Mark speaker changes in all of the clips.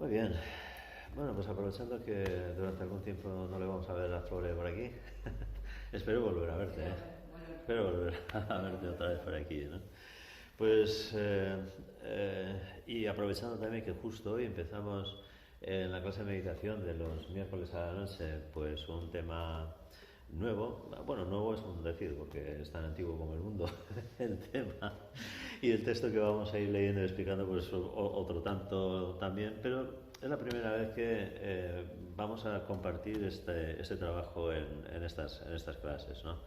Speaker 1: Muy bien. Bueno, pues aprovechando que durante algún tiempo no le vamos a ver a Flore por aquí, espero volver a verte, ¿eh? Espero volver a verte otra vez por aquí, ¿no? Pues, y aprovechando también que justo hoy empezamos en la clase de meditación de los miércoles a la noche, pues un tema nuevo. Bueno, nuevo es un decir, porque es tan antiguo como el mundo el tema. Y el texto que vamos a ir leyendo y explicando, pues otro tanto también, pero es la primera vez que vamos a compartir este trabajo en estas clases, ¿no?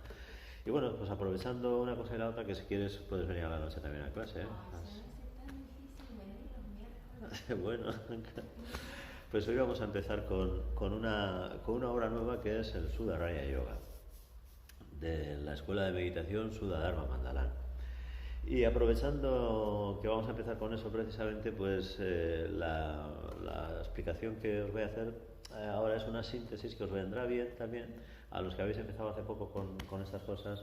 Speaker 1: Y bueno, pues aprovechando una cosa y la otra, que si quieres puedes venir a la noche también a clase, ¿eh?
Speaker 2: Ay, suele ser tan difícil venir los miércoles.
Speaker 1: Bueno, pues hoy vamos a empezar con una obra nueva que es el Sudha Raya Yoga, de la Escuela de Meditación Sudha Dharma Mandalam. Y aprovechando que vamos a empezar con eso precisamente, pues la explicación que os voy a hacer ahora es una síntesis que os vendrá bien también a los que habéis empezado hace poco con estas cosas.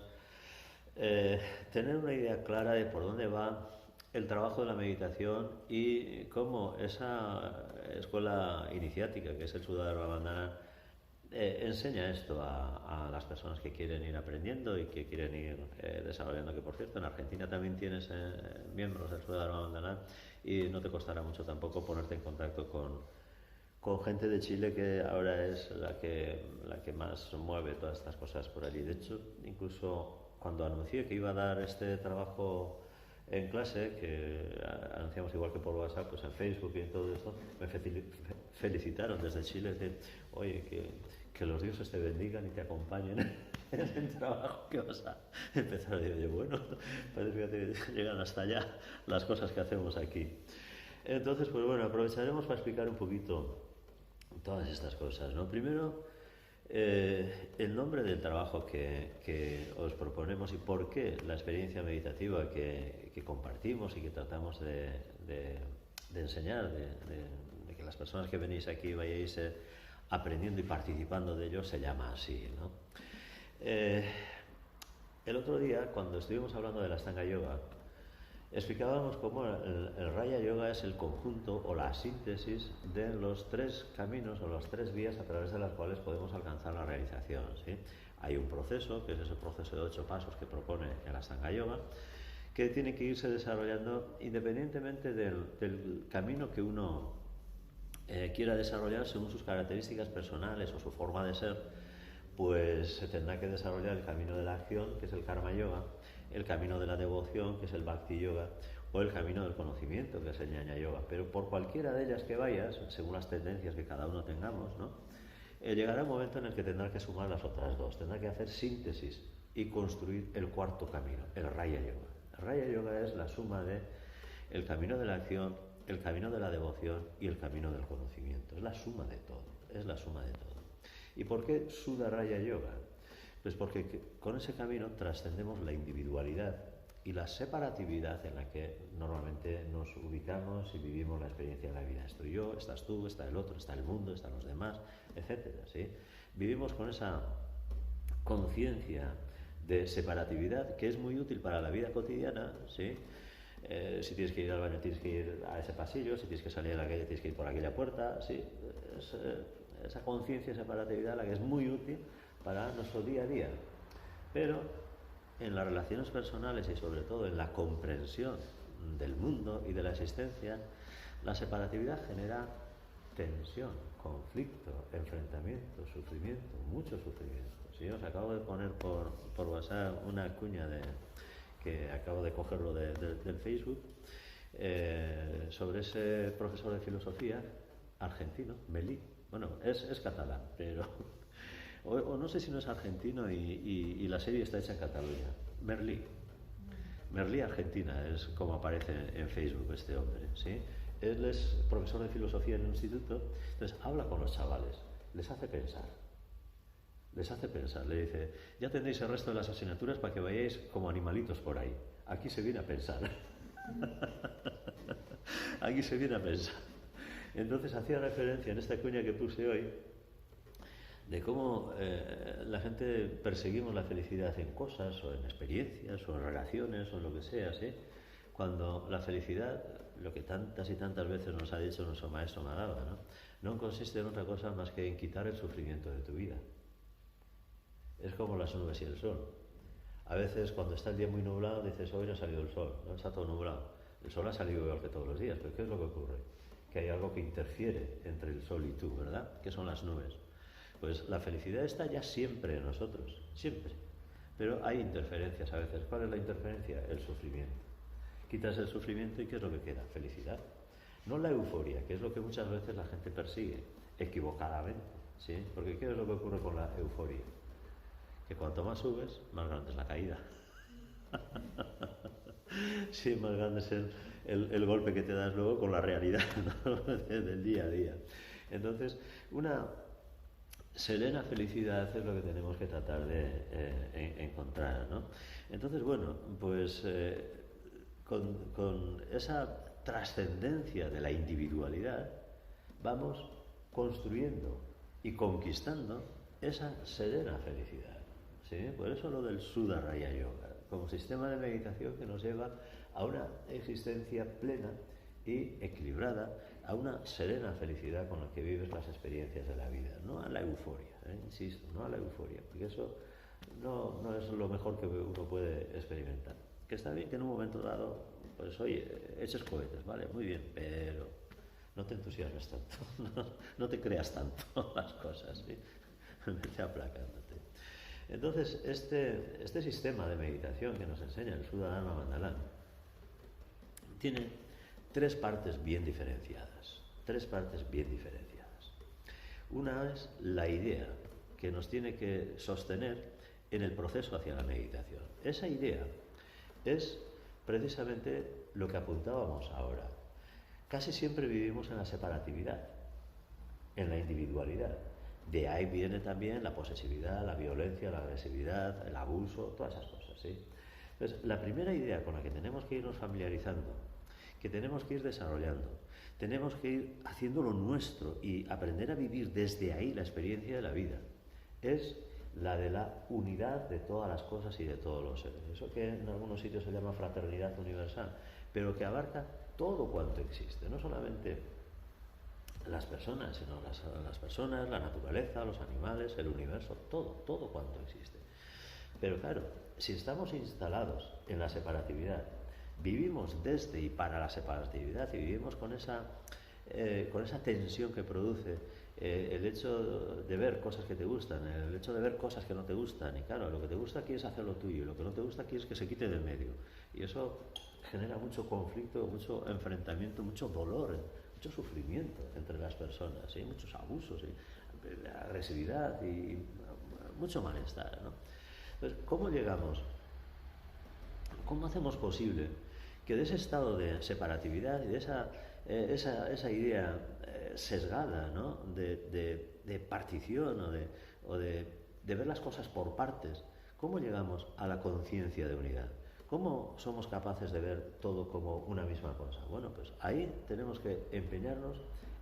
Speaker 1: Tener una idea clara de por dónde va el trabajo de la meditación y cómo esa escuela iniciática que es el Sudha Bandhana enseña esto a las personas que quieren ir aprendiendo y que quieren ir desarrollando, que por cierto en Argentina también tienes miembros del Sudha Bandhana y no te costará mucho tampoco ponerte en contacto con gente de Chile, que ahora es la que más mueve todas estas cosas por allí. De hecho, incluso cuando anuncié que iba a dar este trabajo en clase, que anunciamos igual que por WhatsApp, pues en Facebook y en todo esto, me felicitaron desde Chile, decir, oye, que los dioses te bendigan y te acompañen en el trabajo que vas a empezar. Y yo, bueno, parece que llegan hasta allá las cosas que hacemos aquí. Entonces, pues bueno, aprovecharemos para explicar un poquito todas estas cosas, ¿no? Primero, el nombre del trabajo que os proponemos y por qué la experiencia meditativa que compartimos y que tratamos de enseñar, de que las personas que venís aquí vayáis aprendiendo y participando de ello, se llama así, ¿no? El otro día, cuando estuvimos hablando de la Ashtanga Yoga, explicábamos cómo el Raya Yoga es el conjunto o la síntesis de los tres caminos o las tres vías a través de las cuales podemos alcanzar la realización, ¿sí? Hay un proceso, que es ese proceso de 8 pasos que propone el Ashtanga Yoga, que tiene que irse desarrollando independientemente del camino que uno quiera desarrollar según sus características personales o su forma de ser. Pues se tendrá que desarrollar el camino de la acción, que es el Karma Yoga, el camino de la devoción, que es el Bhakti Yoga, o el camino del conocimiento, que es el Jnana Yoga. Pero por cualquiera de ellas que vayas, según las tendencias que cada uno tengamos, ¿no? Llegará un momento en el que tendrá que sumar las otras dos, tendrá que hacer síntesis y construir el cuarto camino, el Raya Yoga. El Raya Yoga es la suma de el camino de la acción, el camino de la devoción y el camino del conocimiento. Es la suma de todo, es la suma de todo. ¿Y por qué Sudha Raya Yoga? Pues porque con ese camino trascendemos la individualidad y la separatividad en la que normalmente nos ubicamos y vivimos la experiencia de la vida. Estoy yo, estás tú, está el otro, está el mundo, están los demás, etcétera, ¿sí? Vivimos con esa conciencia de separatividad que es muy útil para la vida cotidiana, ¿sí? Si tienes que ir al baño tienes que ir a ese pasillo, si tienes que salir a la calle tienes que ir por aquella puerta, ¿sí? Esa conciencia de separatividad la que es muy útil para nuestro día a día. Pero en las relaciones personales y sobre todo en la comprensión del mundo y de la existencia, la separatividad genera tensión, conflicto, enfrentamiento, sufrimiento, mucho sufrimiento. Si yo os acabo de poner por WhatsApp una cuña que acabo de cogerlo del Facebook, sobre ese profesor de filosofía argentino, Melí. Bueno, es catalán, pero o no sé si no es argentino y la serie está hecha en Cataluña. Merlí Argentina es como aparece en Facebook este hombre, ¿sí? Él es profesor de filosofía en un instituto, entonces habla con los chavales, les hace pensar, le dice, ya tendréis el resto de las asignaturas para que vayáis como animalitos por ahí, aquí se viene a pensar. Aquí se viene a pensar. Entonces hacía referencia en esta cuña que puse hoy de cómo la gente perseguimos la felicidad en cosas o en experiencias o en relaciones o en lo que sea, ¿sí? Cuando la felicidad lo que tantas y tantas veces nos ha dicho nuestro maestro Madhava, ¿no? No consiste en otra cosa más que en quitar el sufrimiento de tu vida. Es como las nubes y el sol. A veces cuando está el día muy nublado dices, hoy no ha salido el sol, no está todo nublado. El sol ha salido igual que todos los días, pero ¿qué es lo que ocurre? Que hay algo que interfiere entre el sol y tú, ¿verdad? Que son las nubes. Pues la felicidad está ya siempre en nosotros, siempre. Pero hay interferencias a veces. ¿Cuál es la interferencia? El sufrimiento. Quitas el sufrimiento y ¿qué es lo que queda? Felicidad. No la euforia, que es lo que muchas veces la gente persigue, equivocadamente, ¿sí? Porque ¿qué es lo que ocurre con la euforia? Que cuanto más subes, más grande es la caída. Sí, más grande es el golpe que te das luego con la realidad, ¿no? Del día a día. Entonces, una serena felicidad es lo que tenemos que tratar de encontrar, ¿no? Entonces, bueno, pues con esa trascendencia de la individualidad vamos construyendo y conquistando esa serena felicidad, ¿sí? Por eso lo del Sudha Raya Yoga, como sistema de meditación que nos lleva a una existencia plena y equilibrada, a una serena felicidad con la que vives las experiencias de la vida, no a la euforia, insisto, no a la euforia, porque eso no es lo mejor que uno puede experimentar. Que está bien que en un momento dado, pues oye, eches cohetes, vale, muy bien, pero no te entusiasmes tanto, no te creas tanto las cosas, ¿sí? Vete aplacándote. Entonces, este sistema de meditación que nos enseña el Sudha Dharma Mandalam tiene tres partes bien diferenciadas. Una es la idea que nos tiene que sostener en el proceso hacia la meditación. Esa idea es precisamente lo que apuntábamos ahora. Casi siempre vivimos en la separatividad, en la individualidad. De ahí viene también la posesividad, la violencia, la agresividad, el abuso, todas esas cosas, ¿sí? Entonces, la primera idea con la que tenemos que irnos familiarizando, que tenemos que ir desarrollando, tenemos que ir haciéndolo nuestro y aprender a vivir desde ahí la experiencia de la vida, es la de la unidad de todas las cosas y de todos los seres. Eso que en algunos sitios se llama fraternidad universal, pero que abarca todo cuanto existe, no solamente las personas, sino las personas, la naturaleza, los animales, el universo, todo cuanto existe. Pero claro, si estamos instalados en la separatividad, vivimos desde y para la separatividad y vivimos con esa tensión que produce el hecho de ver cosas que te gustan, el hecho de ver cosas que no te gustan, y claro, lo que te gusta aquí es hacer lo tuyo, y lo que no te gusta aquí es que se quite del medio, y eso genera mucho conflicto, mucho enfrentamiento, mucho dolor, mucho sufrimiento entre las personas, ¿sí? Muchos abusos, agresividad y mucho malestar, ¿no? Entonces, ¿cómo hacemos posible que de ese estado de separatividad y de esa idea sesgada, ¿no? de partición o de ver las cosas por partes, cómo llegamos a la conciencia de unidad? ¿Cómo somos capaces de ver todo como una misma cosa? Bueno, pues ahí tenemos que empeñarnos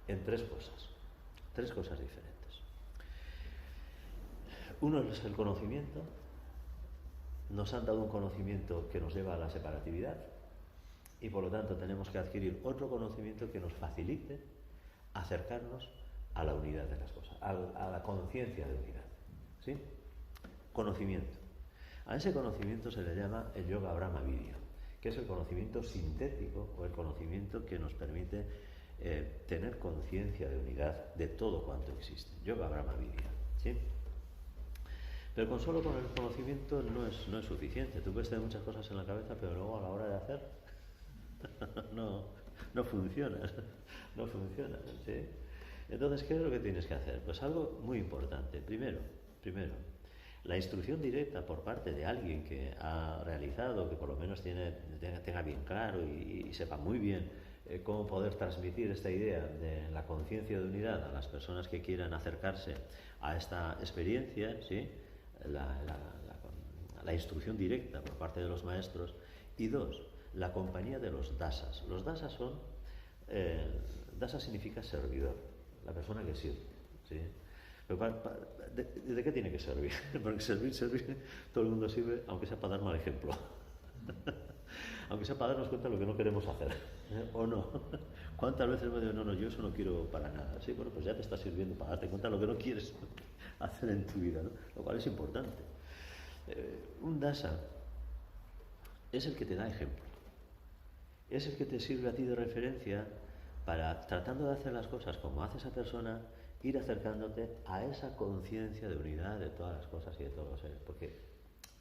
Speaker 1: en tres cosas diferentes. Uno es el conocimiento. Nos han dado un conocimiento que nos lleva a la separatividad y por lo tanto tenemos que adquirir otro conocimiento que nos facilite acercarnos a la unidad de las cosas, a la conciencia de unidad, ¿sí? Conocimiento. A ese conocimiento se le llama el Yoga Brahma Vidya, que es el conocimiento sintético o el conocimiento que nos permite tener conciencia de unidad de todo cuanto existe. Yoga Brahma Vidya, ¿sí? Pero con el conocimiento no es suficiente. Tú puedes tener muchas cosas en la cabeza, pero luego a la hora de hacer no funciona. No funciona, ¿sí? Entonces, ¿qué es lo que tienes que hacer? Pues algo muy importante. Primero, la instrucción directa por parte de alguien que ha realizado, que por lo menos tenga bien claro y sepa muy bien cómo poder transmitir esta idea de la conciencia de unidad a las personas que quieran acercarse a esta experiencia, ¿sí? La instrucción directa por parte de los maestros. Y dos, la compañía de los dasas. Los dasas son... dasa significa servidor, la persona que sirve, ¿sí? Pero ¿de qué tiene que servir? Porque servir, todo el mundo sirve, aunque sea para dar mal ejemplo. Aunque sea para darnos cuenta de lo que no queremos hacer, o no. ¿Cuántas veces me digo, no, yo eso no quiero para nada? Sí, bueno, pues ya te está sirviendo para darte cuenta de lo que no quieres hacer en tu vida, ¿no? Lo cual es importante. Un dasa es el que te da ejemplo. Es el que te sirve a ti de referencia para, tratando de hacer las cosas como hace esa persona, ir acercándote a esa conciencia de unidad de todas las cosas y de todos los seres. Porque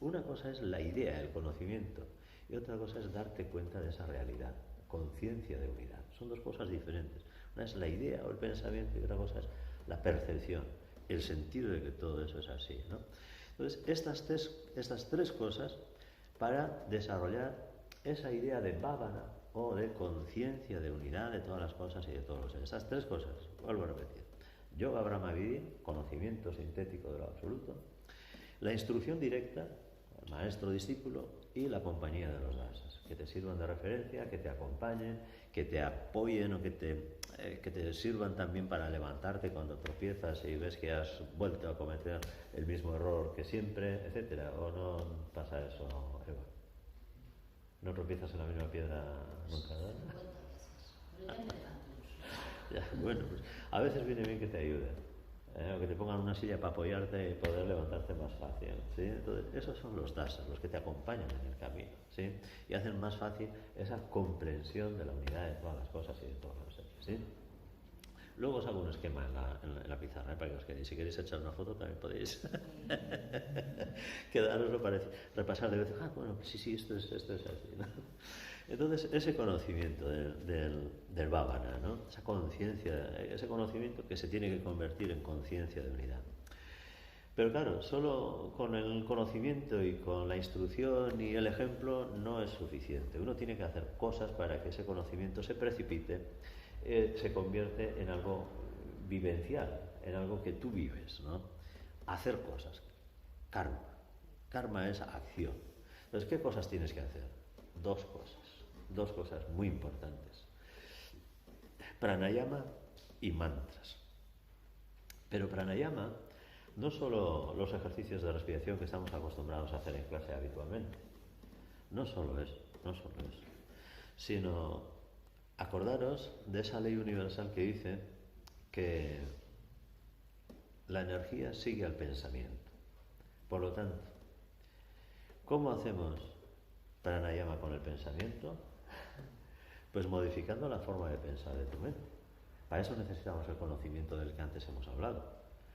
Speaker 1: una cosa es la idea, el conocimiento, y otra cosa es darte cuenta de esa realidad, conciencia de unidad. Son dos cosas diferentes. Una es la idea o el pensamiento y otra cosa es la percepción, el sentido de que todo eso es así, ¿no? Entonces, estas tres cosas para desarrollar esa idea de bhavana o de conciencia de unidad de todas las cosas y de todos los seres. Estas tres cosas, vuelvo a repetir. Yoga Brahma Vidya, conocimiento sintético de lo absoluto. La instrucción directa, maestro-discípulo, y la compañía de los dasas, que te sirvan de referencia, que te acompañen, que te apoyen o que te sirvan también para levantarte cuando tropiezas y ves que has vuelto a cometer el mismo error que siempre, etcétera. ¿O no pasa eso, Eva? ¿No tropiezas en la misma piedra nunca, ¿verdad?
Speaker 2: 50 veces. Pero ya me levanto.
Speaker 1: Ya, bueno, pues a veces viene bien que te ayuden. O que te pongan una silla para apoyarte y poder levantarte más fácil, ¿sí? Entonces, esos son los dasas, los que te acompañan en el camino, ¿sí? Y hacen más fácil esa comprensión de la unidad de todas las cosas y de todos los seres, ¿sí? Luego os hago un esquema en la pizarra, para que os queréis. Si queréis echar una foto también podéis quedaroslo para repasar de vez. Bueno, sí, esto es así, ¿no? Entonces, ese conocimiento del bhavana, ¿no? Esa conciencia, ese conocimiento que se tiene que convertir en conciencia de unidad. Pero claro, solo con el conocimiento y con la instrucción y el ejemplo no es suficiente. Uno tiene que hacer cosas para que ese conocimiento se precipite, se convierte en algo vivencial, en algo que tú vives, ¿no? Hacer cosas. Karma. Karma es acción. Entonces, ¿qué cosas tienes que hacer? Dos cosas muy importantes: pranayama y mantras. Pero pranayama no solo los ejercicios de respiración que estamos acostumbrados a hacer en clase habitualmente, no solo eso, sino acordaros de esa ley universal que dice que la energía sigue al pensamiento. Por lo tanto, ¿cómo hacemos pranayama con el pensamiento? Pues modificando la forma de pensar de tu mente. Para eso necesitamos el conocimiento del que antes hemos hablado,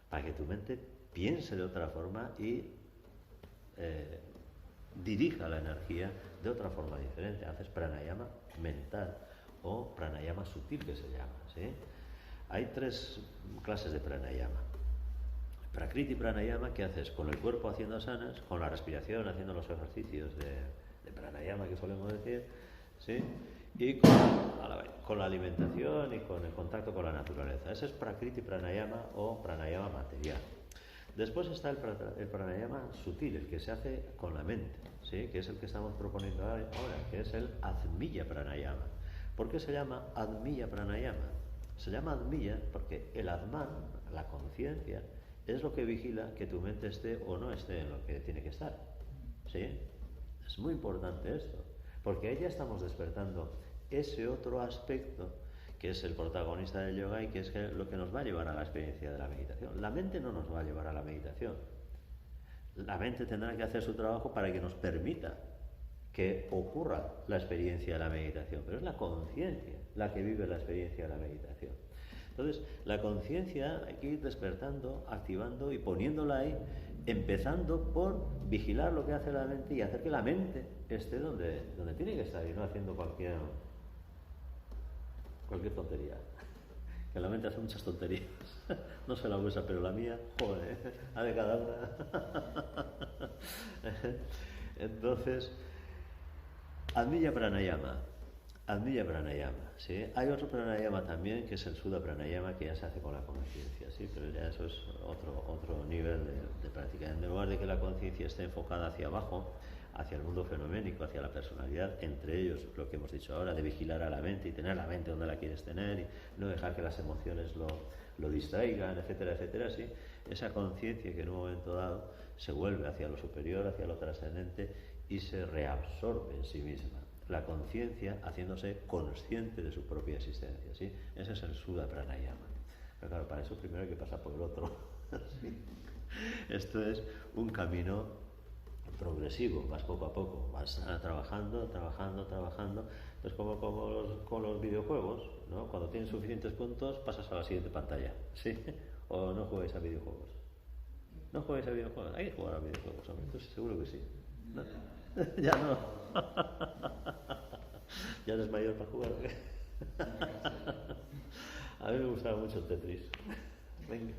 Speaker 1: para que tu mente piense de otra forma y dirija la energía de otra forma diferente. Haces pranayama mental o pranayama sutil, que se llama, ¿sí? Hay tres clases de pranayama. Prakriti pranayama, que haces con el cuerpo haciendo asanas, con la respiración haciendo los ejercicios de pranayama que solemos decir, ¿sí? Y con la alimentación y con el contacto con la naturaleza. Ese es Prakriti pranayama o pranayama material. Después está el pranayama sutil, el que se hace con la mente, ¿sí? Que es el que estamos proponiendo ahora, que es el Atmiya pranayama. ¿Por qué se llama Atmiya pranayama? Se llama Atmiya porque el Atman, la conciencia, es lo que vigila que tu mente esté o no esté en lo que tiene que estar, ¿sí? Es muy importante esto, porque ahí ya estamos despertando ese otro aspecto que es el protagonista del yoga y que es lo que nos va a llevar a la experiencia de la meditación. La mente no nos va a llevar a la meditación. La mente tendrá que hacer su trabajo para que nos permita que ocurra la experiencia de la meditación, pero es la conciencia la que vive la experiencia de la meditación. Entonces, la conciencia hay que ir despertando, activando y poniéndola ahí, empezando por vigilar lo que hace la mente y hacer que la mente esté donde tiene que estar y no haciendo cualquier tontería. Que la mente hace muchas tonterías. No sé la vuestra, pero la mía, joder, a de cada una. Entonces, Atmiya pranayama, ¿sí? Hay otro pranayama también, que es el Sudha pranayama, que ya se hace con la conciencia, ¿sí? Pero ya eso es otro nivel de práctica. En lugar de que la conciencia esté enfocada hacia abajo, hacia el mundo fenoménico, hacia la personalidad, entre ellos lo que hemos dicho ahora, de vigilar a la mente y tener la mente donde la quieres tener y no dejar que las emociones lo distraigan, etcétera, etcétera, ¿sí? Esa conciencia que en un momento dado se vuelve hacia lo superior, hacia lo trascendente y se reabsorbe en sí misma. la conciencia haciéndose consciente de su propia existencia, ¿sí? Ese es el Sudha Pranayama. Pero claro, para eso primero hay que pasar por el otro. ¿Sí? Esto es un camino progresivo, vas poco a poco, vas trabajando, pues como con los videojuegos, ¿no? Cuando tienes suficientes puntos pasas a la siguiente pantalla, ¿sí? O no juegues a videojuegos. ¿No juegues a videojuegos? Hay que jugar a videojuegos, hombre, entonces seguro que sí. ¿No? Ya no. ¿Ya eres mayor para jugar? A mí me gustaba mucho el Tetris. Venga.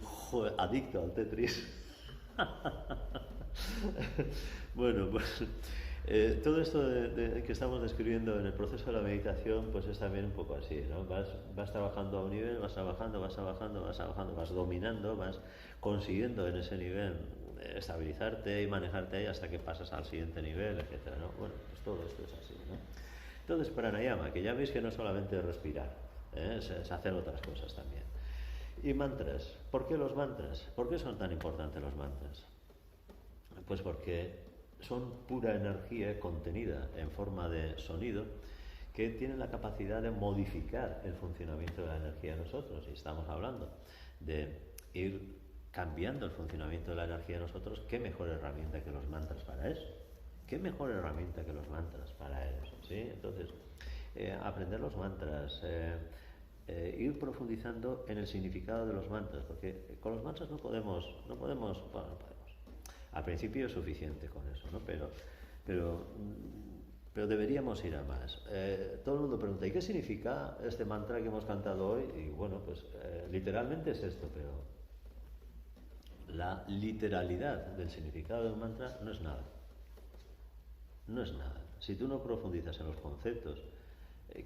Speaker 1: Joder, adicto al Tetris. Bueno, pues todo esto que estamos describiendo en el proceso de la meditación, pues es también un poco así, ¿no? Vas trabajando a un nivel, vas trabajando, vas dominando, vas consiguiendo en ese nivel estabilizarte y manejarte ahí hasta que pasas al siguiente nivel, etcétera, ¿no? Bueno, pues todo esto es así, ¿no? Entonces, pranayama, que ya veis que no solamente es respirar, es hacer otras cosas también. Y mantras. ¿Por qué los mantras? ¿Por qué son tan importantes los mantras? Pues porque son pura energía contenida en forma de sonido que tienen la capacidad de modificar el funcionamiento de la energía en nosotros. Y estamos hablando de ir cambiando el funcionamiento de la energía en nosotros. ¿Qué mejor herramienta que los mantras para eso? ¿Qué mejor herramienta que los mantras para eso? ¿Sí? Entonces, aprender los mantras, ir profundizando en el significado de los mantras, porque con los mantras no podemos, al principio es suficiente con eso, ¿no? Pero deberíamos ir a más. Todo el mundo pregunta, ¿y qué significa este mantra que hemos cantado hoy? Y bueno, pues literalmente es esto, pero la literalidad del significado de un mantra no es nada. No es nada. Si tú no profundizas en los conceptos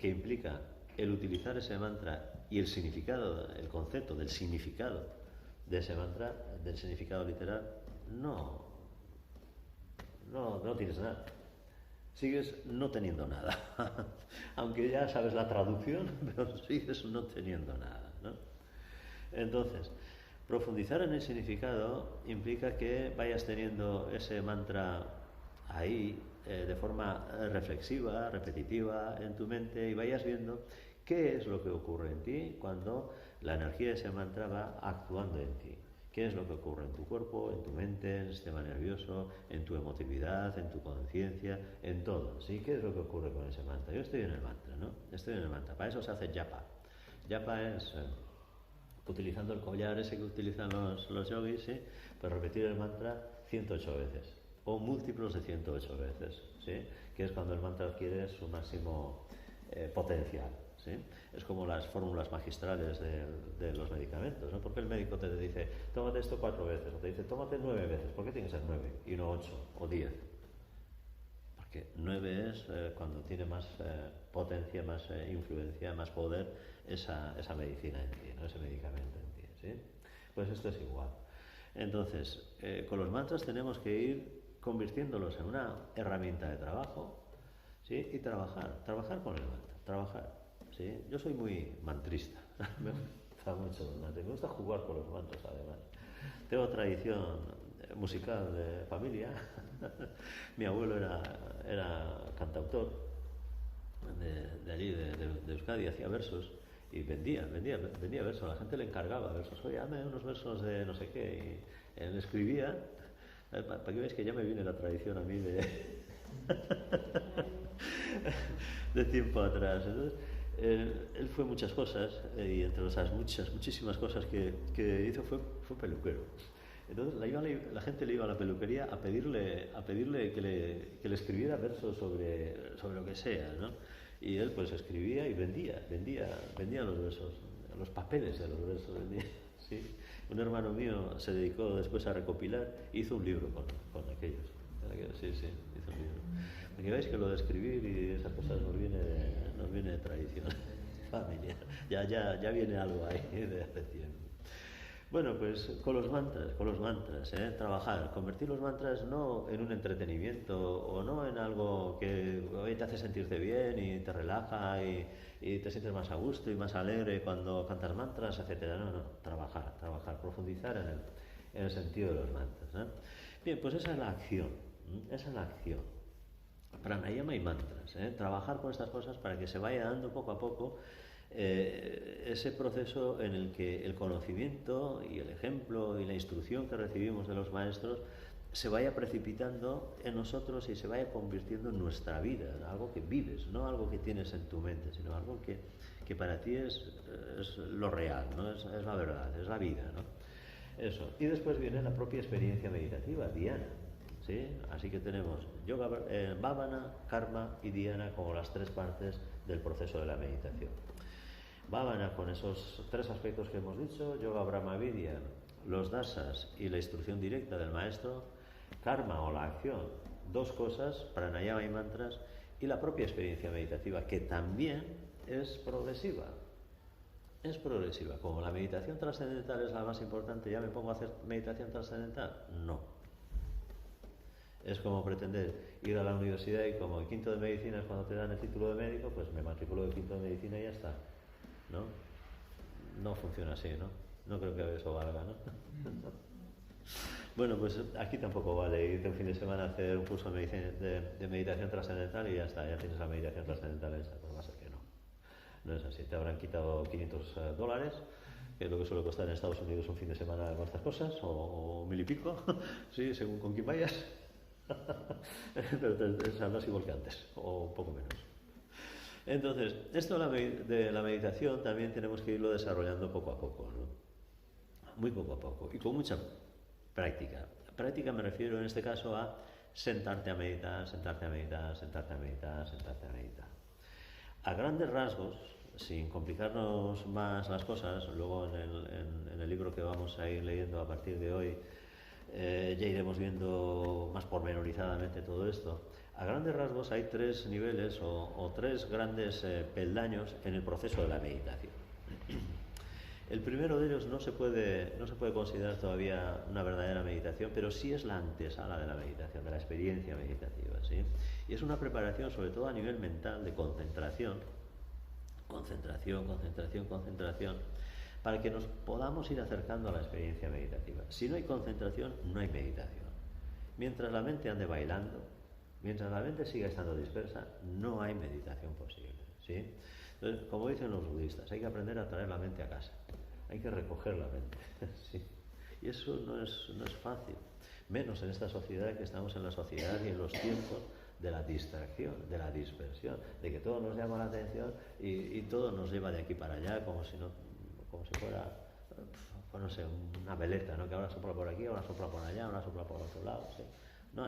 Speaker 1: que implica el utilizar ese mantra y el significado, el concepto del significado de ese mantra, del significado literal, no tienes nada. Sigues no teniendo nada. Aunque ya sabes la traducción, pero sigues no teniendo nada, ¿no? Entonces, profundizar en el significado implica que vayas teniendo ese mantra ahí de forma reflexiva, repetitiva en tu mente y vayas viendo qué es lo que ocurre en ti cuando la energía de ese mantra va actuando en ti. ¿Qué es lo que ocurre en tu cuerpo, en tu mente, en el sistema nervioso, en tu emotividad, en tu conciencia, en todo? ¿Sí? ¿Qué es lo que ocurre con ese mantra? Yo estoy en el mantra, ¿no? Estoy en el mantra. Para eso se hace japa. Japa es, utilizando el collar ese que utilizan los yogis, ¿sí? Pues repetir el mantra 108 veces o múltiplos de 108 veces, ¿sí? Que es cuando el mantra adquiere su máximo potencial, ¿sí? Es como las fórmulas magistrales de los medicamentos, ¿no? Porque el médico te dice, tómate esto 4 veces, o te dice, tómate 9 veces. ¿Por qué tiene que ser 9 y no 8 o 10? Porque 9 es cuando tiene más potencia, más influencia, más poder esa medicina en ti, ¿no? Ese medicamento en ti, ¿sí? Pues esto es igual. Entonces, con los mantras tenemos que ir convirtiéndolos en una herramienta de trabajo, ¿sí? Y trabajar con el mantra, trabajar, ¿sí? Yo soy muy mantrista, me gusta mucho los mantras, me gusta jugar con los mantras además. Tengo tradición musical de familia. Mi abuelo era cantautor de allí, de Euskadi, hacía versos y vendía versos, a la gente le encargaba versos, oye, dame unos versos de no sé qué, y él escribía. Para que veáis que ya me viene la tradición a mí de tiempo atrás. Entonces, él fue muchas cosas y entre esas muchísimas cosas que hizo fue peluquero. Entonces la gente le iba a la peluquería a pedirle que le escribiera versos sobre lo que sea, ¿no? Y él pues escribía y vendía los versos, los papeles de los versos vendía, ¿sí? Un hermano mío se dedicó después a recopilar e hizo un libro con aquellos. Sí, hizo un libro. Porque veis que lo de escribir y esas cosas nos viene de tradición familiar. Ya viene algo ahí de hace tiempo. Bueno, pues con los mantras, trabajar, convertir los mantras no en un entretenimiento o no en algo que hoy te hace sentirte bien y te relaja y te sientes más a gusto y más alegre cuando cantas mantras, etcétera. No, trabajar, profundizar en el sentido de los mantras, ¿no? Bien, pues esa es la acción, Esa es la acción. Pranayama y mantras, trabajar con estas cosas para que se vaya dando poco a poco ese proceso en el que el conocimiento y el ejemplo y la instrucción que recibimos de los maestros se vaya precipitando en nosotros y se vaya convirtiendo en nuestra vida, en algo que vives, no algo que tienes en tu mente, sino algo que para ti es lo real, ¿no? Es la verdad, es la vida, ¿no? Eso. Y después viene la propia experiencia meditativa, dhyana, ¿sí? Así que tenemos yoga, bhavana, karma y dhyana como las tres partes del proceso de la meditación. Bhavana con esos tres aspectos que hemos dicho, yoga, brahma, vidya, los dasas y la instrucción directa del maestro, karma o la acción, dos cosas, pranayama y mantras, y la propia experiencia meditativa, que también es progresiva. Es progresiva. Como la meditación trascendental es la más importante, ¿ya me pongo a hacer meditación trascendental? No. Es como pretender ir a la universidad y como en quinto de medicina es cuando te dan el título de médico, pues me matriculo de quinto de medicina y ya está. ¿No? No funciona así, ¿no? No creo que eso valga, ¿no? Bueno, pues aquí tampoco vale irte un fin de semana a hacer un curso de meditación trascendental y ya está, ya tienes la meditación trascendental hecha. Pues va a ser que no. No es así. Te habrán quitado $500, que es lo que suele costar en Estados Unidos un fin de semana con estas cosas, o 1000 y pico, sí, según con quién vayas. Pero te saldrás igual que antes, o un poco menos. Entonces, esto de la meditación también tenemos que irlo desarrollando poco a poco, ¿no? Muy poco a poco y con mucha práctica. Práctica me refiero en este caso a sentarte a meditar, sentarte a meditar, sentarte a meditar, sentarte a meditar. A grandes rasgos, sin complicarnos más las cosas, luego en el libro que vamos a ir leyendo a partir de hoy ya iremos viendo más pormenorizadamente todo esto. A grandes rasgos hay tres niveles o tres grandes peldaños en el proceso de la meditación. El primero de ellos no se puede considerar todavía una verdadera meditación, pero sí es la antesala de la meditación, de la experiencia meditativa, ¿sí? Y es una preparación, sobre todo a nivel mental, de concentración, para que nos podamos ir acercando a la experiencia meditativa. Si no hay concentración, no hay meditación. Mientras la mente ande bailando, mientras la mente siga estando dispersa, no hay meditación posible, ¿sí? Entonces, como dicen los budistas, hay que aprender a traer la mente a casa. Hay que recoger la mente, ¿sí? Y eso no es fácil, menos en esta sociedad, que estamos en la sociedad y en los tiempos de la distracción, de la dispersión, de que todo nos llama la atención y todo nos lleva de aquí para allá como si fuera, pues no sé, una veleta, ¿no? Que ahora sopla por aquí, ahora sopla por allá, ahora sopla por otro lado, ¿sí? No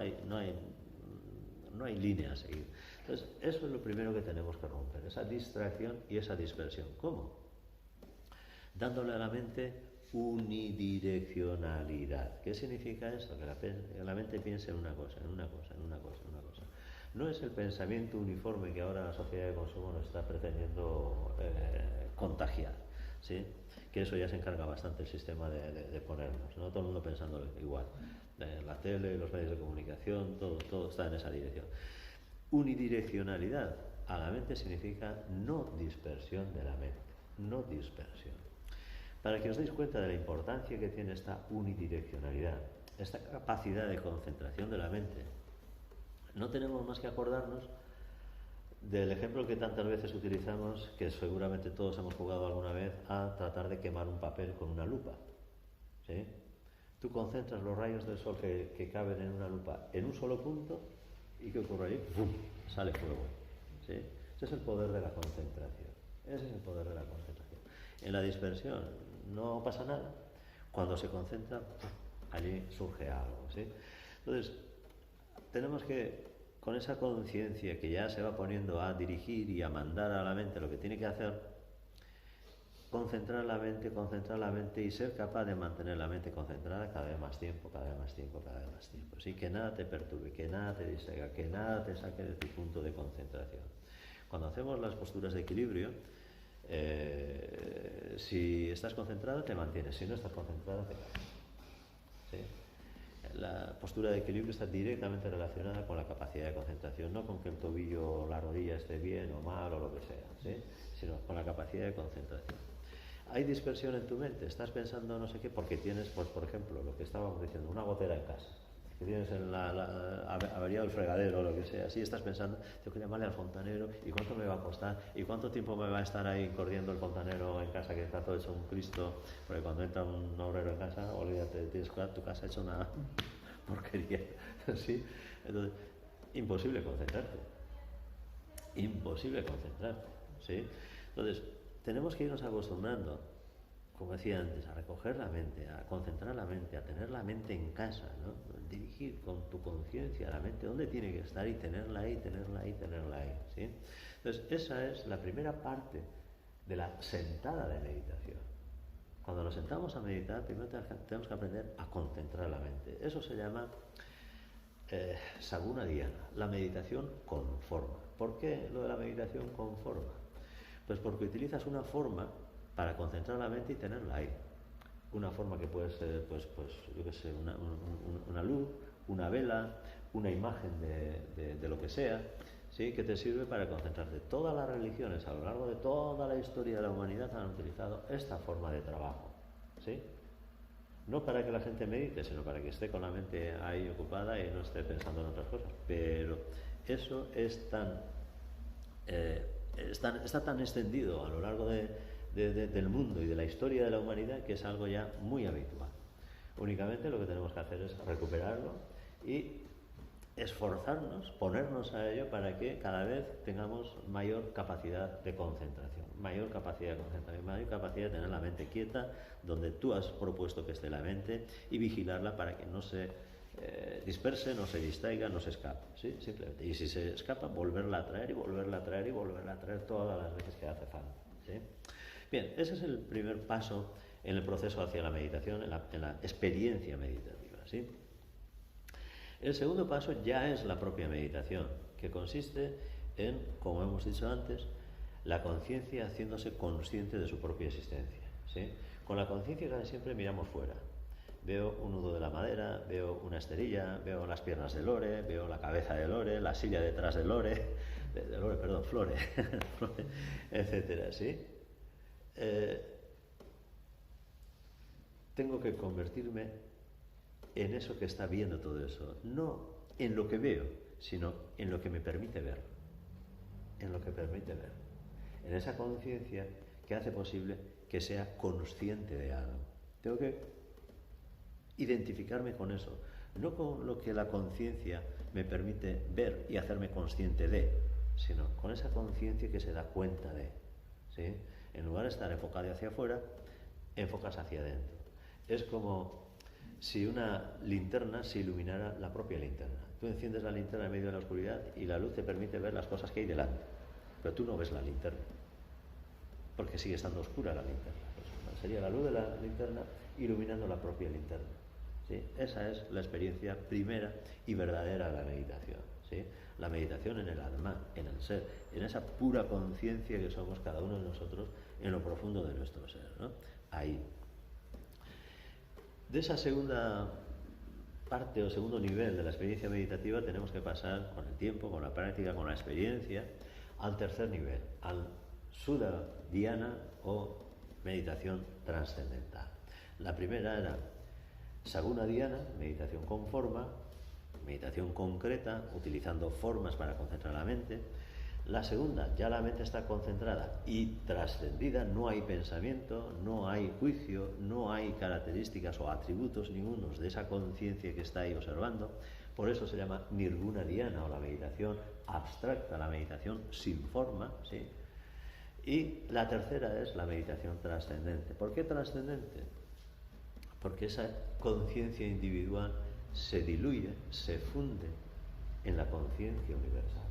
Speaker 1: hay línea a seguir. Entonces, eso es lo primero que tenemos que romper, esa distracción y esa dispersión. ¿Cómo? Dándole a la mente unidireccionalidad. ¿Qué significa eso? Que la mente piense en una cosa, en una cosa, en una cosa, en una cosa. No es el pensamiento uniforme que ahora la sociedad de consumo nos está pretendiendo contagiar, ¿sí? Que eso ya se encarga bastante el sistema de ponernos, ¿no? Todo el mundo pensando igual. La tele, los medios de comunicación, todo está en esa dirección. Unidireccionalidad a la mente significa no dispersión de la mente, no dispersión. Para que os deis cuenta de la importancia que tiene esta unidireccionalidad, esta capacidad de concentración de la mente, no tenemos más que acordarnos del ejemplo que tantas veces utilizamos, que seguramente todos hemos jugado alguna vez, a tratar de quemar un papel con una lupa, ¿sí? Tú concentras los rayos del sol que caben en una lupa en un solo punto, ¿y qué ocurre ahí? ¡Bum! Sale fuego, ¿sí? Ese es el poder de la concentración. Ese es el poder de la concentración. En la dispersión no pasa nada. Cuando se concentra, allí surge algo, ¿sí? Entonces, tenemos que, con esa conciencia que ya se va poniendo a dirigir y a mandar a la mente lo que tiene que hacer, concentrar la mente y ser capaz de mantener la mente concentrada cada vez más tiempo, cada vez más tiempo, cada vez más tiempo. ¿Sí? Que nada te perturbe, que nada te distraiga, que nada te saque de tu punto de concentración. Cuando hacemos las posturas de equilibrio, si estás concentrado te mantienes, si no estás concentrado te caes, ¿sí? La postura de equilibrio está directamente relacionada con la capacidad de concentración, no con que el tobillo o la rodilla esté bien o mal o lo que sea, ¿sí? Sino con la capacidad de concentración. Hay dispersión en tu mente, estás pensando no sé qué porque tienes, pues por ejemplo, lo que estábamos diciendo, una gotera en casa. que tienes en averiado el fregadero o lo que sea, si estás pensando, tengo que llamarle al fontanero, ¿y cuánto me va a costar? ¿Y cuánto tiempo me va a estar ahí corriendo el fontanero en casa, que está todo hecho un Cristo? Porque cuando entra un obrero en casa, olvídate, tienes tu casa hecha una porquería, ¿sí? Entonces, imposible concentrarte, ¿sí? Entonces, tenemos que irnos acostumbrando, como decía antes, a recoger la mente, a concentrar la mente, a tener la mente en casa, ¿no? Dirigir con tu conciencia la mente donde tiene que estar y tenerla ahí, ¿sí? Entonces, esa es la primera parte de la sentada de meditación. Cuando nos sentamos a meditar, primero tenemos que aprender a concentrar la mente. Eso se llama Saguna Dhyana, la meditación con forma. ¿Por qué lo de la meditación con forma? Pues porque utilizas una forma para concentrar la mente y tenerla ahí. Una forma que puede ser, pues yo qué sé, una luz, una vela, una imagen de lo que sea, ¿sí? Que te sirve para concentrarte. Todas las religiones a lo largo de toda la historia de la humanidad han utilizado esta forma de trabajo, ¿sí? No para que la gente medite, sino para que esté con la mente ahí ocupada y no esté pensando en otras cosas. Pero eso está tan extendido a lo largo del mundo y de la historia de la humanidad que es algo ya muy habitual. Únicamente lo que tenemos que hacer es recuperarlo y esforzarnos, ponernos a ello para que cada vez tengamos mayor capacidad de concentración, mayor capacidad de tener la mente quieta donde tú has propuesto que esté la mente y vigilarla para que no se disperse, no se distraiga, no se escape, ¿sí? Simplemente. Y si se escapa, volverla a traer y volverla a traer y volverla a traer todas las veces que hace falta, ¿sí? Bien, ese es el primer paso en el proceso hacia la meditación, en la experiencia meditativa, ¿sí? El segundo paso ya es la propia meditación, que consiste en, como hemos dicho antes, la conciencia haciéndose consciente de su propia existencia, ¿sí? Con la conciencia casi siempre miramos fuera. Veo un nudo de la madera, veo una esterilla, veo las piernas de Lore, veo la cabeza de Lore, la silla detrás de Lore, Flore, etcétera, ¿sí? Tengo que convertirme en eso que está viendo todo eso, no en lo que veo, sino en lo que me permite ver, en esa conciencia que hace posible que sea consciente de algo. Tengo que identificarme con eso, no con lo que la conciencia me permite ver y hacerme consciente de, sino con esa conciencia que se da cuenta de, ¿sí? En lugar de estar enfocado hacia afuera, enfocas hacia adentro. Es como si una linterna se iluminara la propia linterna. Tú enciendes la linterna en medio de la oscuridad y la luz te permite ver las cosas que hay delante, pero tú no ves la linterna, porque sigue estando oscura la linterna. Pues sería la luz de la linterna iluminando la propia linterna, ¿sí? Esa es la experiencia primera y verdadera de la meditación, ¿sí? La meditación en el alma, en el ser, en esa pura conciencia que somos cada uno de nosotros en lo profundo de nuestro ser, ¿no? Ahí. De esa segunda parte o segundo nivel de la experiencia meditativa tenemos que pasar con el tiempo, con la práctica, con la experiencia, al tercer nivel, al Suddha Dhyana o meditación trascendental. La primera era Saguna Dhyana, meditación con forma, meditación concreta, utilizando formas para concentrar la mente. La segunda, ya la mente está concentrada y trascendida, no hay pensamiento, no hay juicio, no hay características o atributos ningunos de esa conciencia que está ahí observando. Por eso se llama Nirguna Dhyana o la meditación abstracta, la meditación sin forma, ¿sí? Y la tercera es la meditación trascendente. ¿Por qué trascendente? Porque esa conciencia individual se diluye, se funde en la conciencia universal.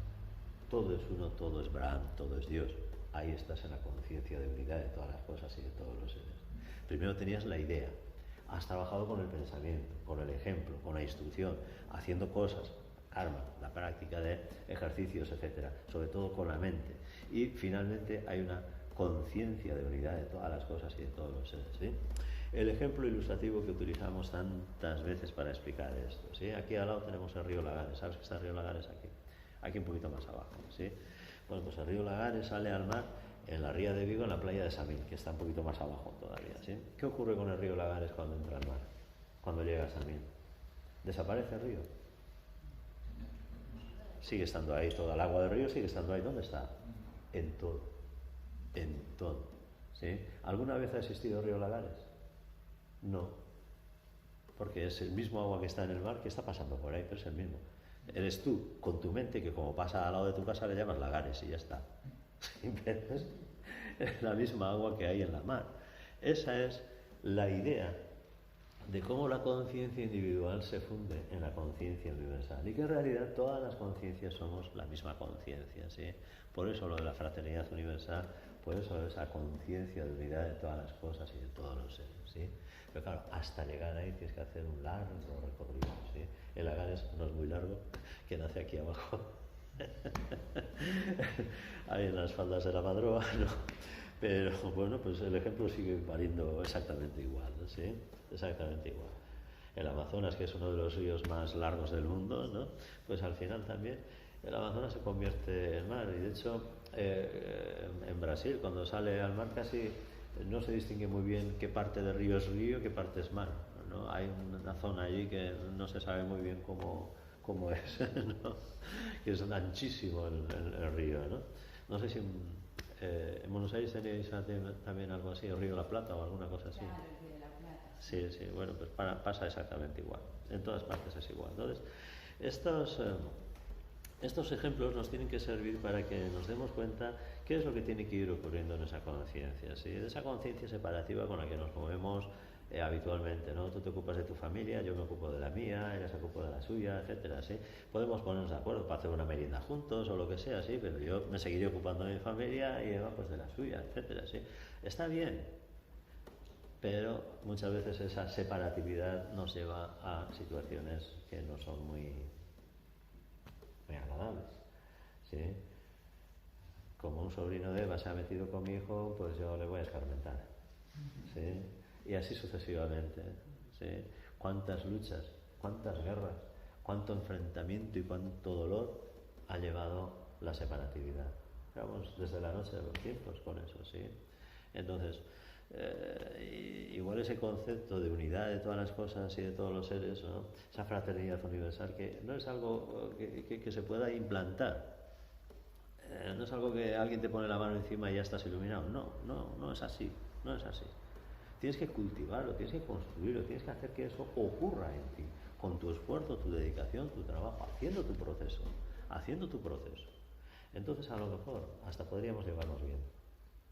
Speaker 1: Todo es uno, todo es Brahman, todo es Dios. Ahí estás en la conciencia de unidad de todas las cosas y de todos los seres. Primero tenías la idea, has trabajado con el pensamiento, con el ejemplo, con la instrucción, haciendo cosas, karma, la práctica de ejercicios, etcétera, sobre todo con la mente. Y finalmente hay una conciencia de unidad de todas las cosas y de todos los seres, ¿sí? El ejemplo ilustrativo que utilizamos tantas veces para explicar esto, ¿sí? Aquí al lado tenemos el río Lagares. ¿Sabes que está el río Lagares aquí? Aquí un poquito más abajo, ¿sí? Bueno, pues el río Lagares sale al mar en la ría de Vigo, en la playa de Samil, que está un poquito más abajo todavía, ¿sí? ¿Qué ocurre con el río Lagares cuando entra al mar? Cuando llega a Samil. ¿Desaparece el río? Sigue estando ahí, toda el agua del río sigue estando ahí. ¿Dónde está? En todo. En todo. ¿Sí? ¿Alguna vez ha existido río Lagares? No. Porque es el mismo agua que está en el mar que está pasando por ahí, pero es el mismo. Eres tú, con tu mente, que como pasa al lado de tu casa le llamas Lagares y ya está. Es la misma agua que hay en la mar. Esa es la idea de cómo la conciencia individual se funde en la conciencia universal y que en realidad todas las conciencias somos la misma conciencia, ¿sí? Por eso lo de la fraternidad universal, por eso esa conciencia de unidad de todas las cosas y de todos los seres, ¿sí? Pero claro, hasta llegar ahí tienes que hacer un largo recorrido, ¿sí? El Lagares no es muy largo, que nace aquí abajo, ahí en las faldas de la Madroa, ¿no? Pero bueno, pues el ejemplo sigue valiendo exactamente igual, ¿no? ¿Sí? Exactamente igual. El Amazonas, que es uno de los ríos más largos del mundo, ¿no? Pues al final también el Amazonas se convierte en mar. Y de hecho, en Brasil, cuando sale al mar, casi no se distingue muy bien qué parte del río es río y qué parte es mar, ¿no? Hay una zona allí que no se sabe muy bien cómo es, ¿no? Que es anchísimo el río, ¿no? No sé si en Buenos Aires tenéis también algo así, el río de la Plata o alguna cosa así.
Speaker 2: Claro, el de la plata.
Speaker 1: Sí, sí, bueno, pues pasa exactamente igual. En todas partes es igual. Entonces, estos ejemplos nos tienen que servir para que nos demos cuenta qué es lo que tiene que ir ocurriendo en esa conciencia, ¿sí? De esa conciencia separativa con la que nos movemos habitualmente, ¿no? Tú te ocupas de tu familia, yo me ocupo de la mía, ella se ocupa de la suya, etcétera, ¿sí? Podemos ponernos de acuerdo para hacer una merienda juntos o lo que sea, ¿sí? Pero yo me seguiré ocupando de mi familia y Eva pues de la suya, etcétera, ¿sí? Está bien, pero muchas veces esa separatividad nos lleva a situaciones que no son muy agradables, ¿sí? Como un sobrino de Eva se ha metido con mi hijo, pues yo le voy a escarmentar, ¿sí? Y así sucesivamente, ¿sí? Cuántas luchas, cuántas guerras, cuánto enfrentamiento y cuánto dolor ha llevado la separatividad. Vamos desde la noche de los tiempos con eso, ¿sí? Entonces, igual ese concepto de unidad de todas las cosas y de todos los seres, ¿no? Esa fraternidad universal, que no es algo que se pueda implantar, no es algo que alguien te pone la mano encima y ya estás iluminado. No es así, no es así. Tienes que cultivarlo, tienes que construirlo, tienes que hacer que eso ocurra en ti, con tu esfuerzo, tu dedicación, tu trabajo, haciendo tu proceso, haciendo tu proceso. Entonces a lo mejor hasta podríamos llevarnos bien,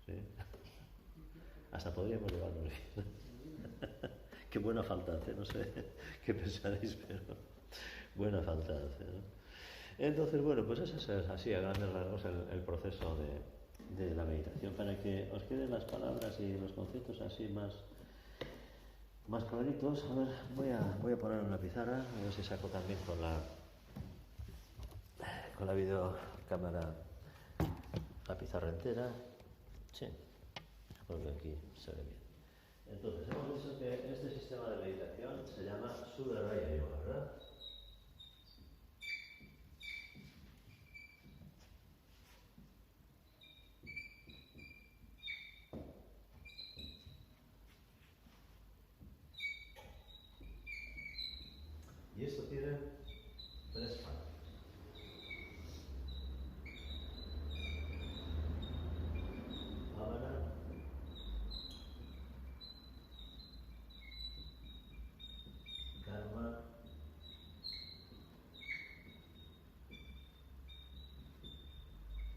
Speaker 1: ¿sí? Hasta podríamos llevarnos bien. Qué buena falta hace, no sé qué pensaréis, pero buena falta hace, ¿no? Entonces, bueno, pues eso es así, a grandes rasgos, el proceso de la meditación, para que os queden las palabras y los conceptos así más claritos. A ver, voy a poner una pizarra, a ver si saco también con la videocámara la pizarra entera. Sí, porque aquí se ve bien. Entonces, hemos dicho que este sistema de meditación se llama Sudaraya Yoga, ¿verdad? Y esto tiene tres partes. Bhavana, karma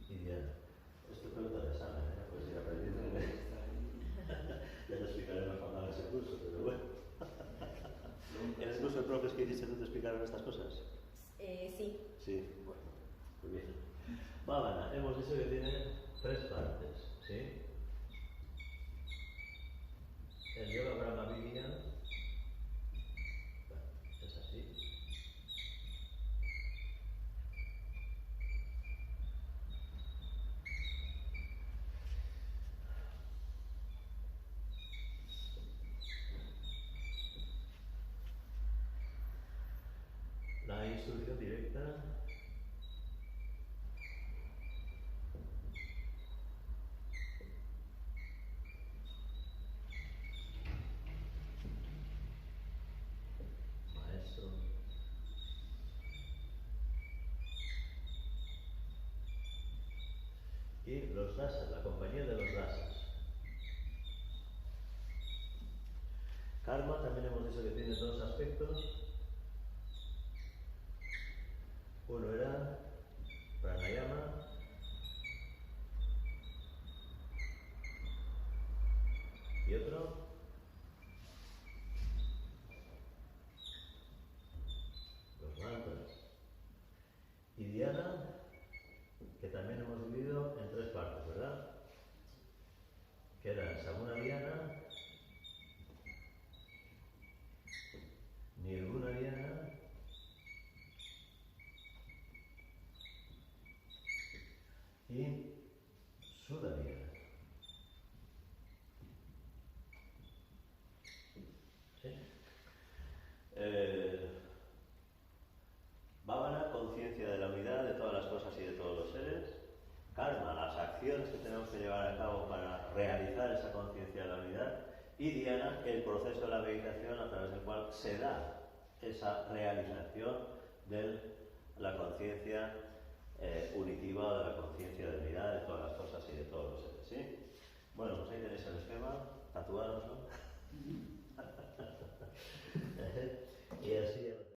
Speaker 1: y dhyana. Esto pregunta de examen, ¿eh? Pues ir aprendiendo. Ya te explicaré mejor en ese curso, pero bueno. ¿En el curso de profes que hiciste tú te explicaron estas cosas?
Speaker 2: Sí.
Speaker 1: Sí, bueno, muy bien. Bhavana, hemos dicho que tiene tres partes, ¿sí? El yoga Brahma Vidyana, bueno, es así. La instrucción directa, maestro, dasas, la compañía de los dasas. Karma también hemos dicho que tiene dos aspectos. Uno era pranayama y otro los mantras. Y dhyana, que también hemos dividido en tres partes, ¿verdad? Que eran Samuna dhyana, Nirguna dhyana y Sudha dhyana. ¿Sí? Bhavana, conciencia de la unidad de todas las cosas y de todos los seres. Karma, las acciones que tenemos que llevar a cabo para realizar esa conciencia de la unidad. Y dhyana, el proceso de la meditación a través del cual se da esa realización de la conciencia unitiva, de la conciencia de unidad de todas las cosas y de todos los seres. ¿Sí? Bueno, pues ahí tenéis el esquema, tatuároslo.